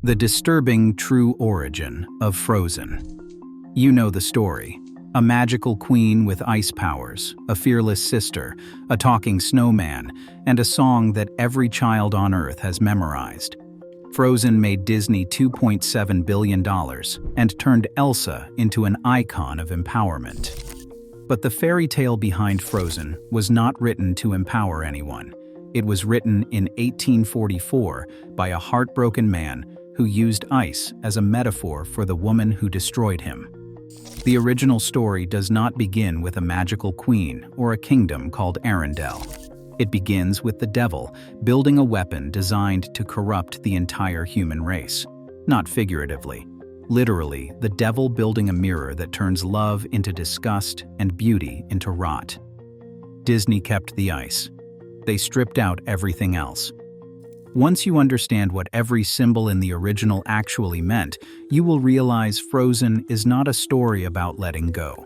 The disturbing true origin of Frozen. You know the story. A magical queen with ice powers, a fearless sister, a talking snowman, and a song that every child on Earth has memorized. Frozen made Disney $2.7 billion and turned Elsa into an icon of empowerment. But the fairy tale behind Frozen was not written to empower anyone. It was written in 1844 by a heartbroken man who used ice as a metaphor for the woman who destroyed him. The original story does not begin with a magical queen or a kingdom called Arendelle. It begins with the devil building a weapon designed to corrupt the entire human race. Not figuratively. Literally, the devil building a mirror that turns love into disgust and beauty into rot. Disney kept the ice. They stripped out everything else. Once you understand what every symbol in the original actually meant, you will realize Frozen is not a story about letting go.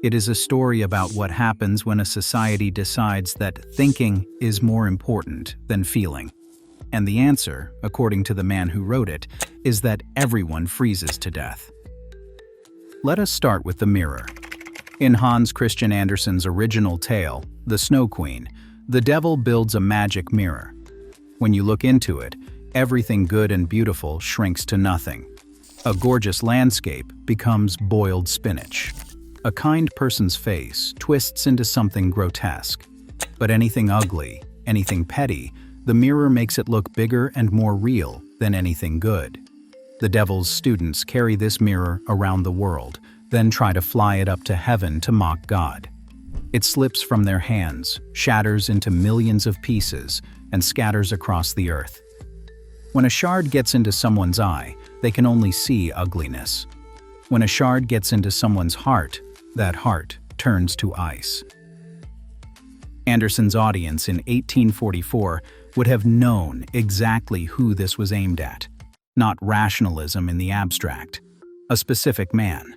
It is a story about what happens when a society decides that thinking is more important than feeling. And the answer, according to the man who wrote it, is that everyone freezes to death. Let us start with the mirror. In Hans Christian Andersen's original tale, The Snow Queen, the devil builds a magic mirror. When you look into it, everything good and beautiful shrinks to nothing. A gorgeous landscape becomes boiled spinach. A kind person's face twists into something grotesque. But anything ugly, anything petty, the mirror makes it look bigger and more real than anything good. The devil's students carry this mirror around the world, then try to fly it up to heaven to mock God. It slips from their hands, shatters into millions of pieces, and scatters across the earth. When a shard gets into someone's eye, they can only see ugliness. When a shard gets into someone's heart, that heart turns to ice. Andersen's audience in 1844 would have known exactly who this was aimed at. Not rationalism in the abstract. A specific man.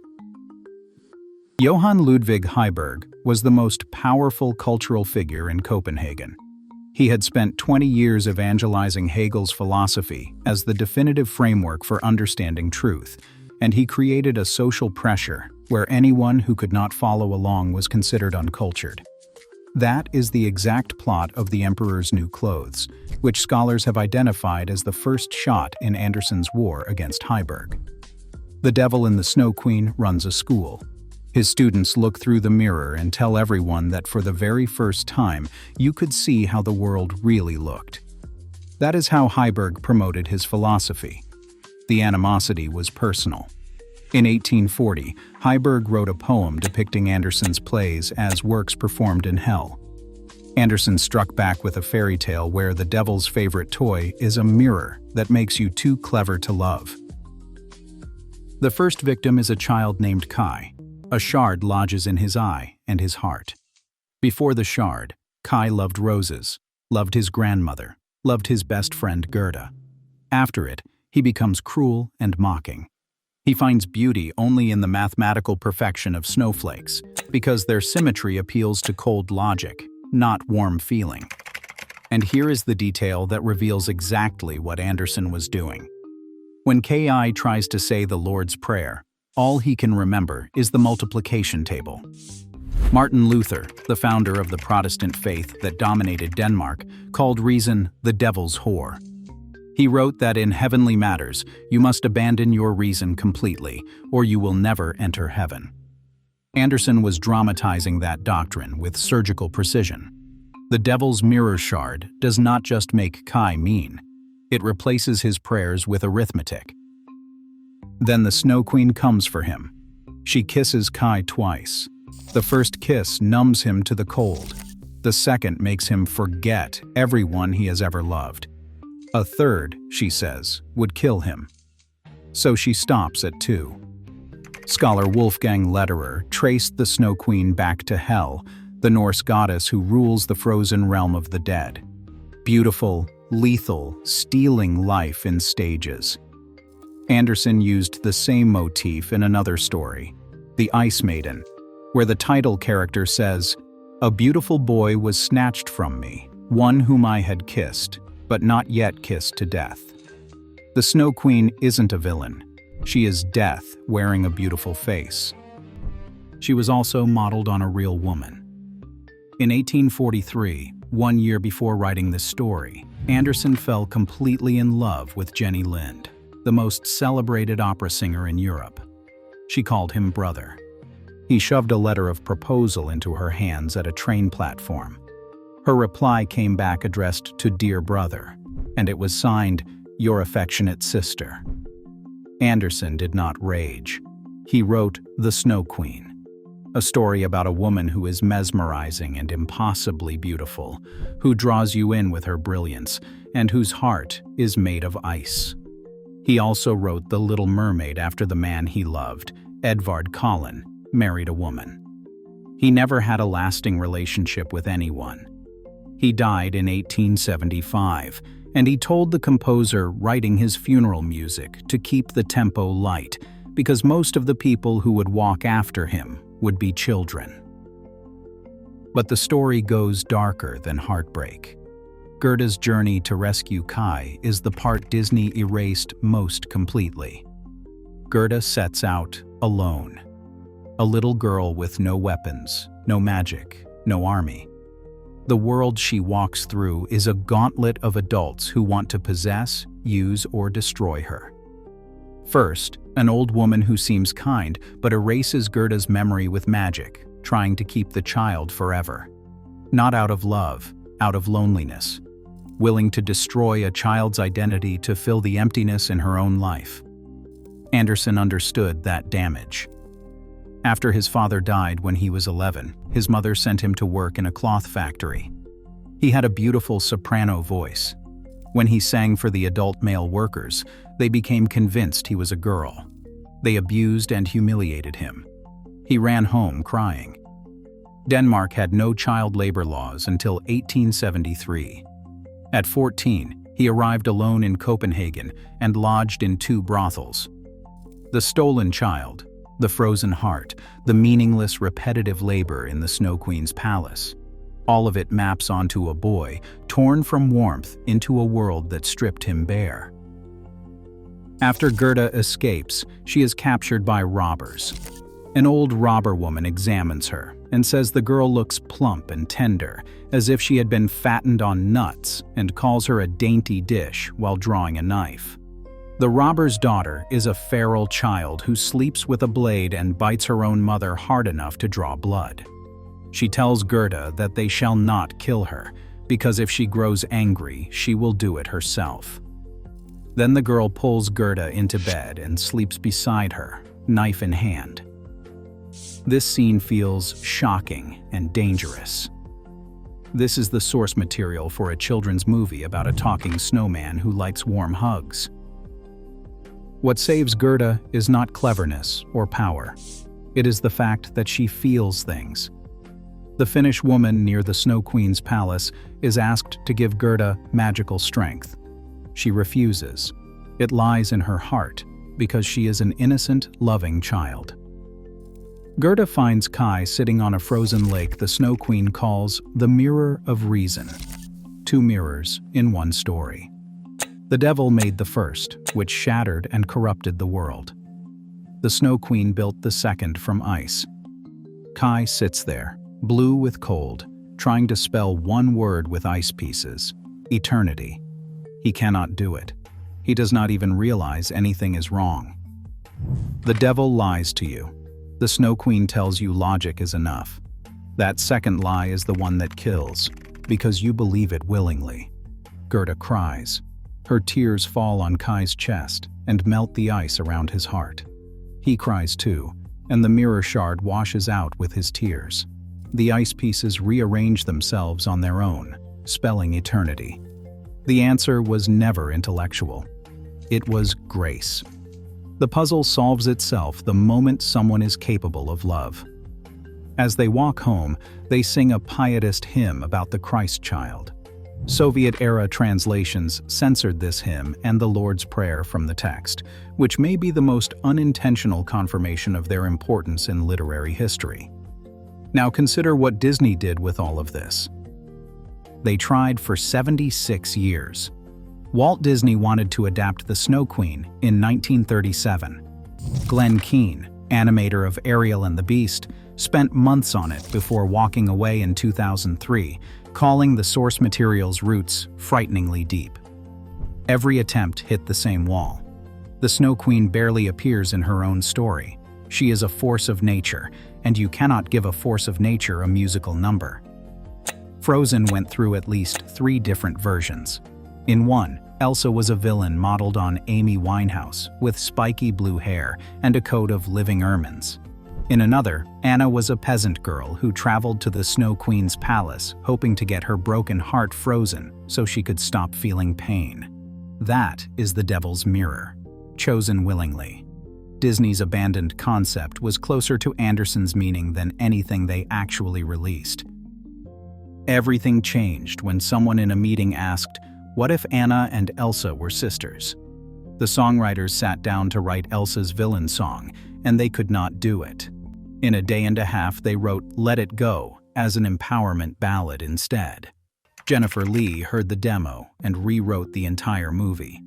Johann Ludwig Heiberg was the most powerful cultural figure in Copenhagen. He had spent 20 years evangelizing Hegel's philosophy as the definitive framework for understanding truth, and he created a social pressure where anyone who could not follow along was considered uncultured. That is the exact plot of The Emperor's New Clothes, which scholars have identified as the first shot in Andersen's war against Heiberg. The devil in The Snow Queen runs a school. His students look through the mirror and tell everyone that for the very first time, you could see how the world really looked. That is how Heiberg promoted his philosophy. The animosity was personal. In 1840, Heiberg wrote a poem depicting Andersen's plays as works performed in hell. Andersen struck back with a fairy tale where the devil's favorite toy is a mirror that makes you too clever to love. The first victim is a child named Kai. A shard lodges in his eye and his heart. Before the shard, Kai loved roses, loved his grandmother, loved his best friend Gerda. After it, he becomes cruel and mocking. He finds beauty only in the mathematical perfection of snowflakes, because their symmetry appeals to cold logic, not warm feeling. And here is the detail that reveals exactly what Andersen was doing. When Kai tries to say the Lord's Prayer, all he can remember is the multiplication table. Martin Luther, the founder of the Protestant faith that dominated Denmark, called reason the devil's whore. He wrote that in heavenly matters, you must abandon your reason completely, or you will never enter heaven. Andersen was dramatizing that doctrine with surgical precision. The devil's mirror shard does not just make Kai mean. It replaces his prayers with arithmetic. Then the Snow Queen comes for him. She kisses Kai twice. The first kiss numbs him to the cold. The second makes him forget everyone he has ever loved. A third, she says, would kill him. So she stops at 2. Scholar Wolfgang Lederer traced the Snow Queen back to Hel, the Norse goddess who rules the frozen realm of the dead. Beautiful, lethal, stealing life in stages. Andersen used the same motif in another story, The Ice Maiden, where the title character says, "A beautiful boy was snatched from me, one whom I had kissed, but not yet kissed to death." The Snow Queen isn't a villain. She is death wearing a beautiful face. She was also modeled on a real woman. In 1843, 1 year before writing this story, Andersen fell completely in love with Jenny Lind, the most celebrated opera singer in Europe. She called him brother. He shoved a letter of proposal into her hands at a train platform. Her reply came back addressed to Dear Brother, and it was signed, Your affectionate sister. Andersen did not rage. He wrote The Snow Queen, a story about a woman who is mesmerizing and impossibly beautiful, who draws you in with her brilliance, and whose heart is made of ice. He also wrote The Little Mermaid after the man he loved, Edvard Collin, married a woman. He never had a lasting relationship with anyone. He died in 1875, and he told the composer writing his funeral music to keep the tempo light, because most of the people who would walk after him would be children. But the story goes darker than heartbreak. Gerda's journey to rescue Kai is the part Disney erased most completely. Gerda sets out alone. A little girl with no weapons, no magic, no army. The world she walks through is a gauntlet of adults who want to possess, use, or destroy her. First, an old woman who seems kind but erases Gerda's memory with magic, trying to keep the child forever. Not out of love, out of loneliness. Willing to destroy a child's identity to fill the emptiness in her own life. Andersen understood that damage. After his father died when he was 11, his mother sent him to work in a cloth factory. He had a beautiful soprano voice. When he sang for the adult male workers, they became convinced he was a girl. They abused and humiliated him. He ran home crying. Denmark had no child labor laws until 1873. At 14, he arrived alone in Copenhagen and lodged in 2 brothels. The stolen child, the frozen heart, the meaningless repetitive labor in the Snow Queen's palace. All of it maps onto a boy, torn from warmth into a world that stripped him bare. After Gerda escapes, she is captured by robbers. An old robber woman examines her and says the girl looks plump and tender, as if she had been fattened on nuts, and calls her a dainty dish while drawing a knife. The robber's daughter is a feral child who sleeps with a blade and bites her own mother hard enough to draw blood. She tells Gerda that they shall not kill her, because if she grows angry, she will do it herself. Then the girl pulls Gerda into bed and sleeps beside her, knife in hand. This scene feels shocking and dangerous. This is the source material for a children's movie about a talking snowman who likes warm hugs. What saves Gerda is not cleverness or power. It is the fact that she feels things. The Finnish woman near the Snow Queen's palace is asked to give Gerda magical strength. She refuses. It lies in her heart, because she is an innocent, loving child. Gerda finds Kai sitting on a frozen lake the Snow Queen calls the Mirror of Reason. 2 mirrors in one story. The devil made the first, which shattered and corrupted the world. The Snow Queen built the second from ice. Kai sits there, blue with cold, trying to spell one word with ice pieces: eternity. He cannot do it. He does not even realize anything is wrong. The devil lies to you. The Snow Queen tells you logic is enough. That second lie is the one that kills, because you believe it willingly. Gerda cries. Her tears fall on Kai's chest and melt the ice around his heart. He cries too, and the mirror shard washes out with his tears. The ice pieces rearrange themselves on their own, spelling eternity. The answer was never intellectual. It was grace. The puzzle solves itself the moment someone is capable of love. As they walk home, they sing a pietist hymn about the Christ child. Soviet-era translations censored this hymn and the Lord's Prayer from the text, which may be the most unintentional confirmation of their importance in literary history. Now consider what Disney did with all of this. They tried for 76 years. Walt Disney wanted to adapt The Snow Queen in 1937. Glenn Keane, animator of Ariel and the Beast, spent months on it before walking away in 2003, calling the source material's roots frighteningly deep. Every attempt hit the same wall. The Snow Queen barely appears in her own story. She is a force of nature, and you cannot give a force of nature a musical number. Frozen went through at least 3 different versions. In one, Elsa was a villain modeled on Amy Winehouse, with spiky blue hair and a coat of living ermines. In another, Anna was a peasant girl who traveled to the Snow Queen's palace, hoping to get her broken heart frozen so she could stop feeling pain. That is the Devil's Mirror, chosen willingly. Disney's abandoned concept was closer to Andersen's meaning than anything they actually released. Everything changed when someone in a meeting asked, "What if Anna and Elsa were sisters?" The songwriters sat down to write Elsa's villain song, and they could not do it. In a day and a half, they wrote "Let It Go" as an empowerment ballad instead. Jennifer Lee heard the demo and rewrote the entire movie.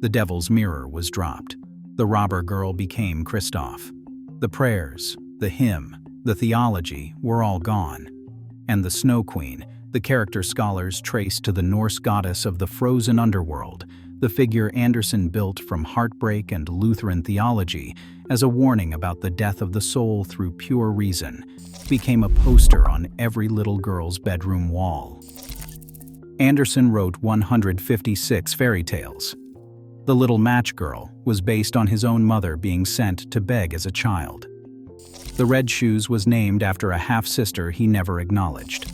The Devil's Mirror was dropped. The robber girl became Kristoff. The prayers, the hymn, the theology were all gone. And the Snow Queen, the character scholars traced to the Norse goddess of the frozen underworld, the figure Andersen built from heartbreak and Lutheran theology as a warning about the death of the soul through pure reason, became a poster on every little girl's bedroom wall. Andersen wrote 156 fairy tales. The Little Match Girl was based on his own mother being sent to beg as a child. The Red Shoes was named after a half-sister he never acknowledged.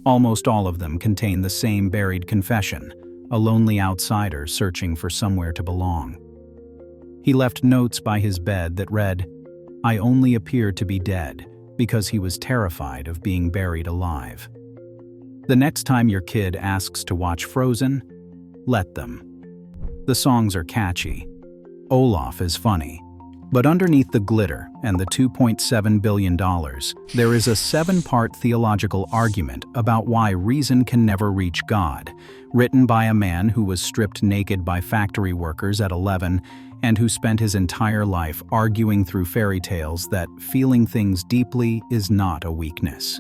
Almost all of them contain the same buried confession, a lonely outsider searching for somewhere to belong. He left notes by his bed that read, "I only appear to be dead," because he was terrified of being buried alive. The next time your kid asks to watch Frozen, let them. The songs are catchy. Olaf is funny. But underneath the glitter and the $2.7 billion, there is a 7-part theological argument about why reason can never reach God, written by a man who was stripped naked by factory workers at 11 and who spent his entire life arguing through fairy tales that feeling things deeply is not a weakness.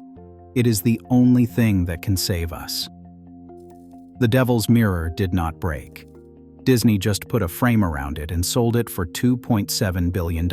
It is the only thing that can save us. The Devil's Mirror did not break. Disney just put a frame around it and sold it for $2.7 billion.